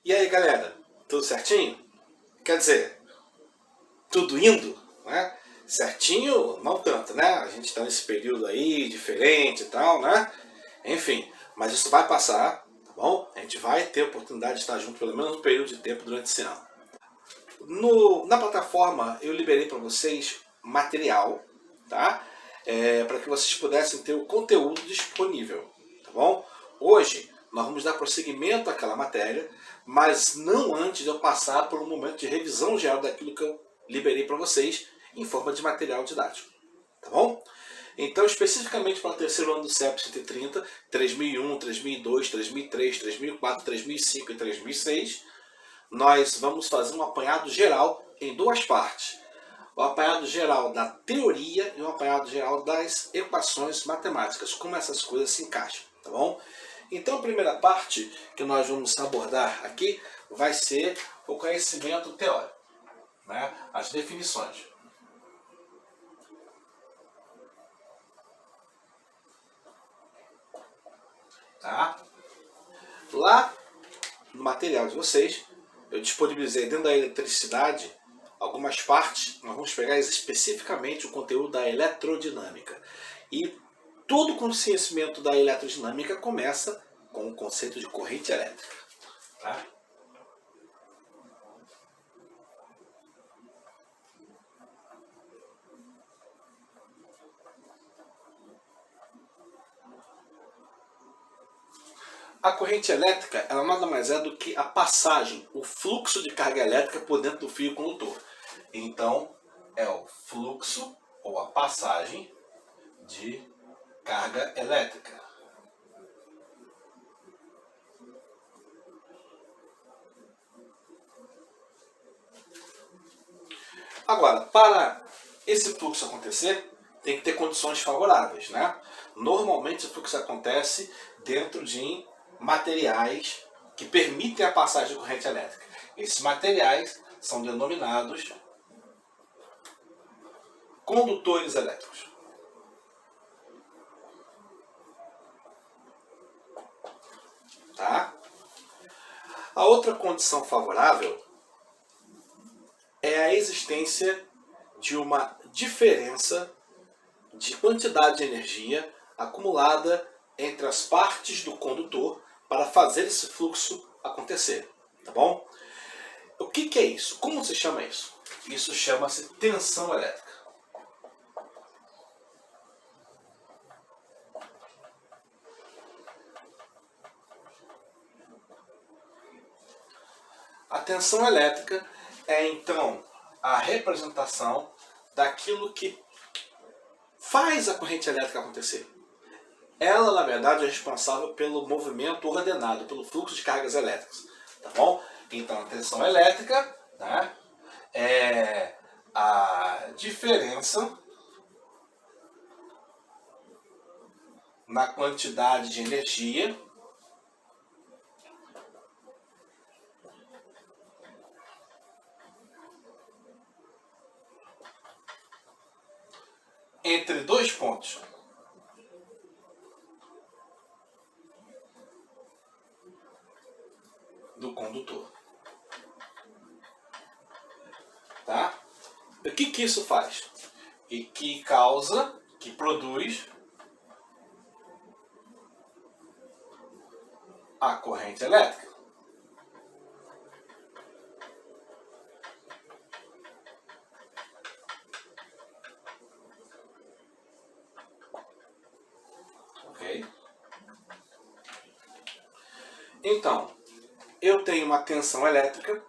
E aí, galera, tudo certinho? Quer dizer, tudo indo, né? Certinho, não tanto, né? A gente está nesse período aí, diferente e tal, né? Enfim, mas isso vai passar, tá bom? A gente vai ter a oportunidade de estar junto pelo menos um período de tempo durante esse ano. Na plataforma eu liberei para vocês material, tá? Para que vocês pudessem ter o conteúdo disponível, tá bom? Hoje nós vamos dar prosseguimento àquela matéria, mas não antes de eu passar por um momento de revisão geral daquilo que eu liberei para vocês em forma de material didático, tá bom? Então, especificamente para o terceiro ano do CEP 130, 3001, 3002, 3003, 3004, 3005 e 3006, nós vamos fazer um apanhado geral em duas partes. O apanhado geral da teoria e o apanhado geral das equações matemáticas, como essas coisas se encaixam, tá bom? Então a primeira parte que nós vamos abordar aqui vai ser o conhecimento teórico, né? As definições. Tá? Lá no material de vocês, eu disponibilizei dentro da eletricidade algumas partes. Nós vamos pegar especificamente o conteúdo da eletrodinâmica. E todo o conhecimento da eletrodinâmica começa com o conceito de corrente elétrica. Tá? A corrente elétrica, ela nada mais é do que a passagem, o fluxo de carga elétrica por dentro do fio condutor. Então, é o fluxo ou a passagem de carga elétrica. Agora, para esse fluxo acontecer, tem que ter condições favoráveis, né? Normalmente, o fluxo acontece dentro de materiais que permitem a passagem de corrente elétrica. Esses materiais são denominados condutores elétricos. Tá? A outra condição favorável é a existência de uma diferença de quantidade de energia acumulada entre as partes do condutor para fazer esse fluxo acontecer, tá bom? O que é isso? Como se chama isso? Isso chama-se tensão elétrica. A tensão elétrica é então a representação daquilo que faz a corrente elétrica acontecer. Ela, na verdade, é responsável pelo movimento ordenado, pelo fluxo de cargas elétricas, tá bom? Então, a tensão elétrica, né, é a diferença na quantidade de energia entre dois pontos. Do condutor. Tá? O que isso faz? E que causa, que produz a corrente elétrica. Ok? Então, eu tenho uma tensão elétrica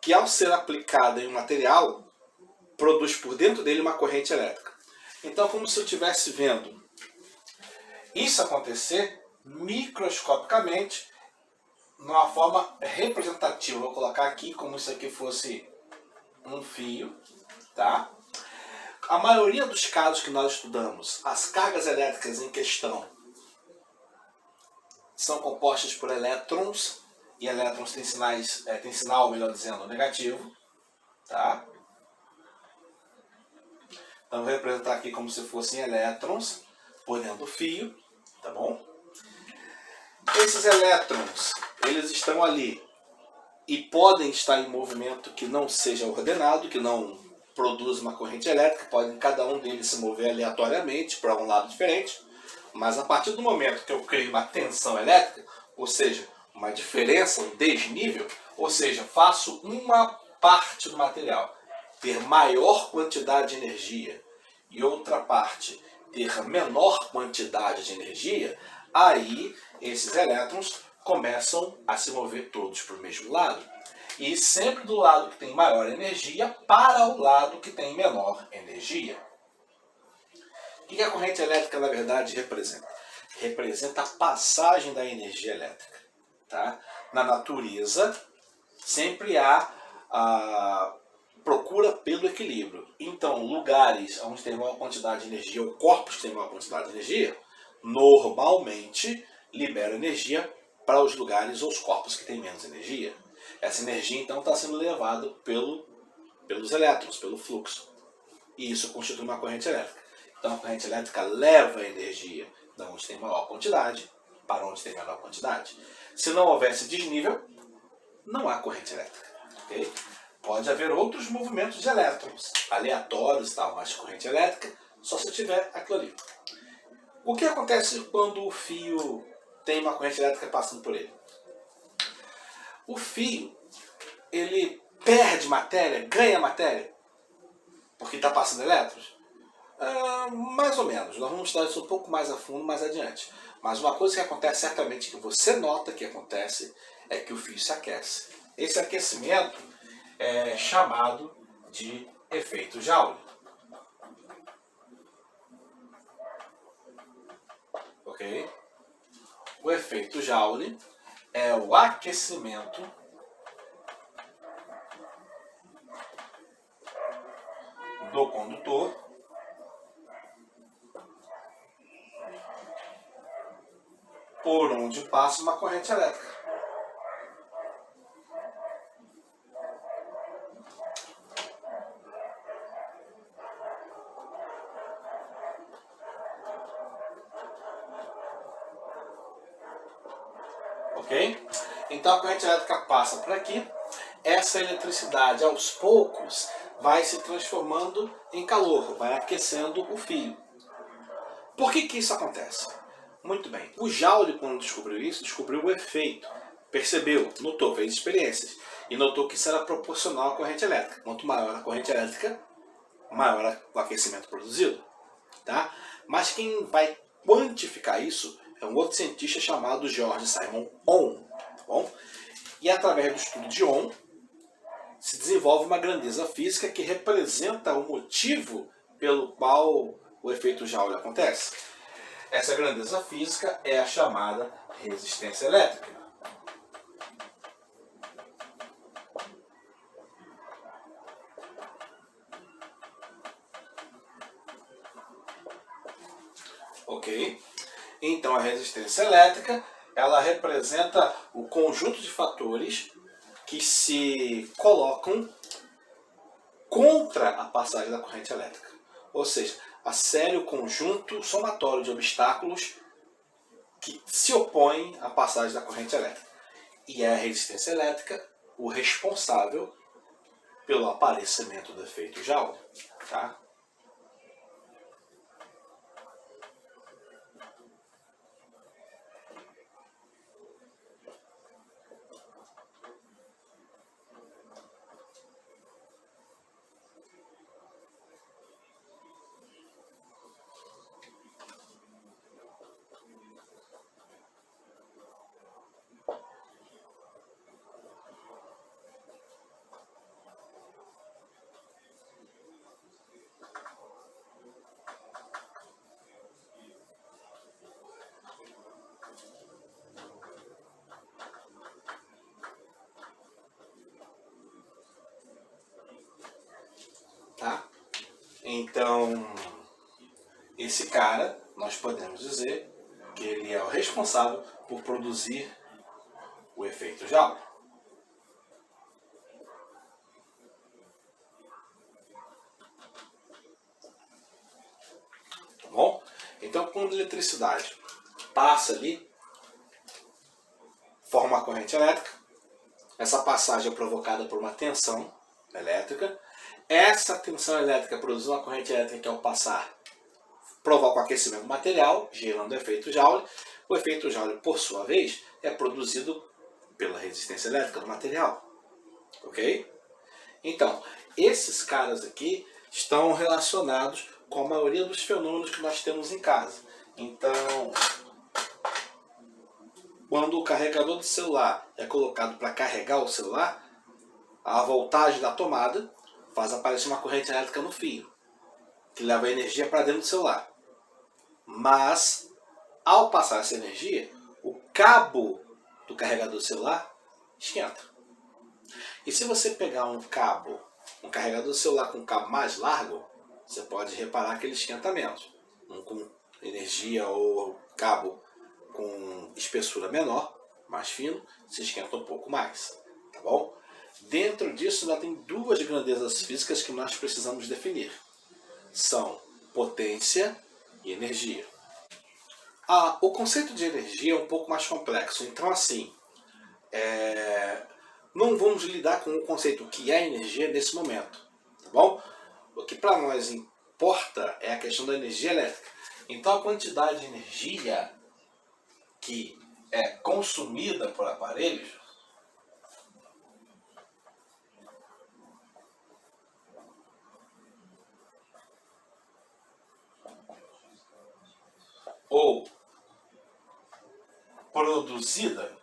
que, ao ser aplicada em um material, produz por dentro dele uma corrente elétrica. Então, como se eu estivesse vendo isso acontecer microscopicamente, numa forma representativa. Vou colocar aqui como se aqui fosse um fio, tá? A maioria dos casos que nós estudamos, as cargas elétricas em questão são compostas por elétrons, e elétrons tem sinal, melhor dizendo, negativo, tá? Então, vou representar aqui como se fossem elétrons por dentro do fio, tá bom? Esses elétrons, eles estão ali e podem estar em movimento que não seja ordenado, que não produza uma corrente elétrica, podem cada um deles se mover aleatoriamente para um lado diferente, mas a partir do momento que eu crio uma tensão elétrica, ou seja, uma diferença, um desnível, ou seja, faço uma parte do material ter maior quantidade de energia e outra parte ter menor quantidade de energia, aí esses elétrons começam a se mover todos para o mesmo lado. E sempre do lado que tem maior energia para o lado que tem menor energia. O que a corrente elétrica, na verdade, representa? Representa a passagem da energia elétrica. Tá? Na natureza, sempre há a procura pelo equilíbrio. Então, lugares onde tem maior quantidade de energia, ou corpos que têm maior quantidade de energia, normalmente liberam energia para os lugares ou os corpos que têm menos energia. Essa energia, então, está sendo levada pelos elétrons, pelo fluxo. E isso constitui uma corrente elétrica. Então, a corrente elétrica leva a energia de onde tem maior quantidade para onde tem menor quantidade. Se não houvesse desnível, não há corrente elétrica. Okay? Pode haver outros movimentos de elétrons, aleatórios e tal, mas corrente elétrica só se tiver aquilo ali. O que acontece quando o fio tem uma corrente elétrica passando por ele? O fio, ele perde matéria, ganha matéria, porque está passando elétrons? Mais ou menos. Nós vamos estudar isso um pouco mais a fundo mais adiante. Mas uma coisa que acontece certamente, que você nota que acontece, é que o fio se aquece. Esse aquecimento é chamado de efeito Joule. Ok? O efeito Joule é o aquecimento do condutor por onde passa uma corrente elétrica. Ok? Então a corrente elétrica passa por aqui. Essa eletricidade, aos poucos, vai se transformando em calor, vai aquecendo o fio. Por que isso acontece? Muito bem, o Joule, quando descobriu isso, descobriu o efeito. Percebeu, notou, fez experiências e notou que isso era proporcional à corrente elétrica. Quanto maior a corrente elétrica, maior o aquecimento produzido. Tá? Mas quem vai quantificar isso é um outro cientista chamado George Simon Ohm. Tá bom? E através do estudo de Ohm, se desenvolve uma grandeza física que representa o motivo pelo qual o efeito Joule acontece. Essa grandeza física é a chamada resistência elétrica. Ok? Então a resistência elétrica, ela representa o conjunto de fatores que se colocam contra a passagem da corrente elétrica. Ou seja, a série, o conjunto somatório de obstáculos que se opõem à passagem da corrente elétrica. E é a resistência elétrica o responsável pelo aparecimento do efeito Joule. Tá? Tá? Então, esse cara, nós podemos dizer que ele é o responsável por produzir o efeito Joule. Tá bom? Então, quando a eletricidade passa ali, forma uma corrente elétrica. Essa passagem é provocada por uma tensão elétrica. Essa tensão elétrica produz uma corrente elétrica que, ao passar, provoca o aquecimento do material, gerando o efeito Joule. O efeito Joule, por sua vez, é produzido pela resistência elétrica do material. Ok? Então, esses caras aqui estão relacionados com a maioria dos fenômenos que nós temos em casa. Então, quando o carregador do celular é colocado para carregar o celular, a voltagem da tomada faz aparecer uma corrente elétrica no fio, que leva a energia para dentro do celular. Mas, ao passar essa energia, o cabo do carregador do celular esquenta. E se você pegar um carregador do celular com um cabo mais largo, você pode reparar que ele esquenta menos. Um com energia ou cabo com espessura menor, mais fino, se esquenta um pouco mais, tá bom? Dentro disso, nós tem duas grandezas físicas que nós precisamos definir. São potência e energia. O conceito de energia é um pouco mais complexo. Então, assim, não vamos lidar com o conceito que é energia nesse momento, tá bom? O que para nós importa é a questão da energia elétrica. Então, a quantidade de energia que é consumida por aparelhos ou produzida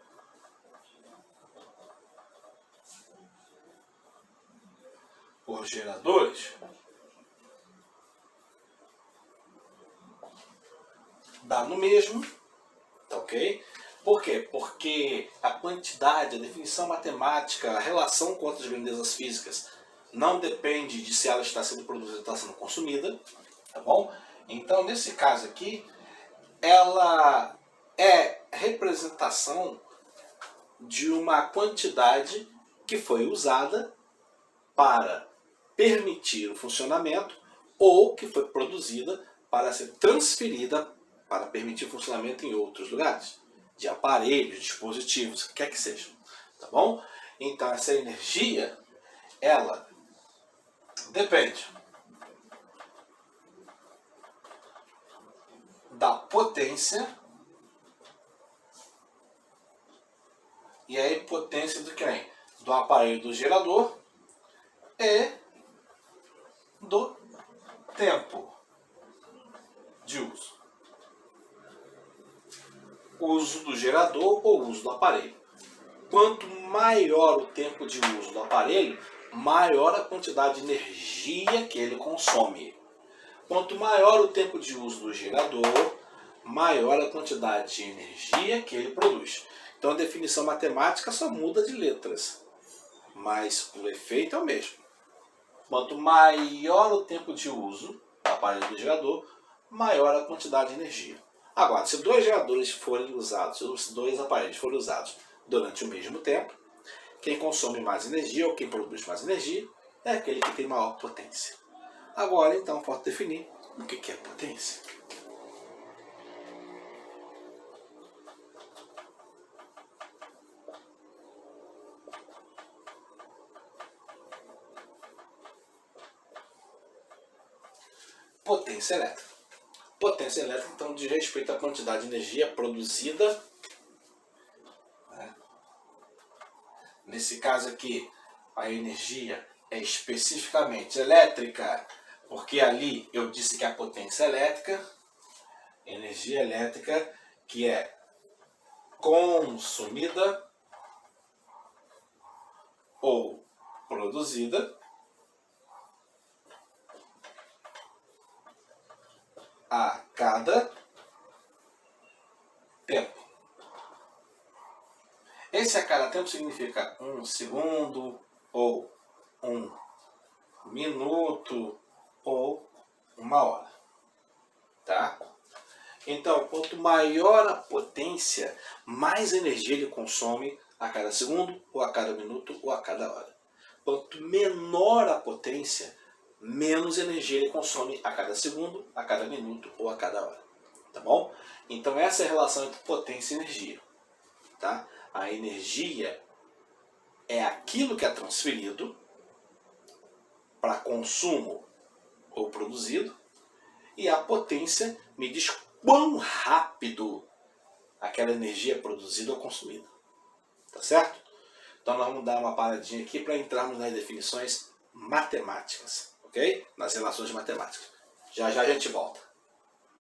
por geradores dá no mesmo, tá ok? Por quê? Porque a quantidade, a definição matemática, a relação com outras grandezas físicas não depende de se ela está sendo produzida ou está sendo consumida, tá bom? Então, nesse caso aqui, ela é representação de uma quantidade que foi usada para permitir o funcionamento ou que foi produzida para ser transferida para permitir o funcionamento em outros lugares, de aparelhos, dispositivos, o que quer que seja, tá bom? Então essa energia, ela depende da potência, e aí potência do quem? Do aparelho do gerador e do tempo de uso. Uso do gerador ou uso do aparelho. Quanto maior o tempo de uso do aparelho, maior a quantidade de energia que ele consome. Quanto maior o tempo de uso do gerador, maior a quantidade de energia que ele produz. Então a definição matemática só muda de letras, mas o efeito é o mesmo. Quanto maior o tempo de uso do aparelho do gerador, maior a quantidade de energia. Agora, se dois geradores forem usados, se dois aparelhos forem usados durante o mesmo tempo, quem consome mais energia ou quem produz mais energia é aquele que tem maior potência. Agora, então, falta definir o que é potência. Potência elétrica. Potência elétrica, então, diz respeito à quantidade de energia produzida. Nesse caso aqui, a energia é especificamente elétrica, porque ali eu disse que a potência elétrica, energia elétrica que é consumida ou produzida a cada tempo. Esse a cada tempo significa 1 segundo, ou 1 minuto, ou 1 hora. Tá? Então, quanto maior a potência, mais energia ele consome a cada segundo, ou a cada minuto, ou a cada hora. Quanto menor a potência, menos energia ele consome a cada segundo, a cada minuto, ou a cada hora. Tá bom? Então essa é a relação entre potência e energia. Tá? A energia é aquilo que é transferido para consumo ou produzido, e a potência me diz quão rápido aquela energia é produzida ou consumida. Tá certo? Então nós vamos dar uma paradinha aqui para entrarmos nas definições matemáticas, ok? Nas relações matemáticas. Já já a gente volta.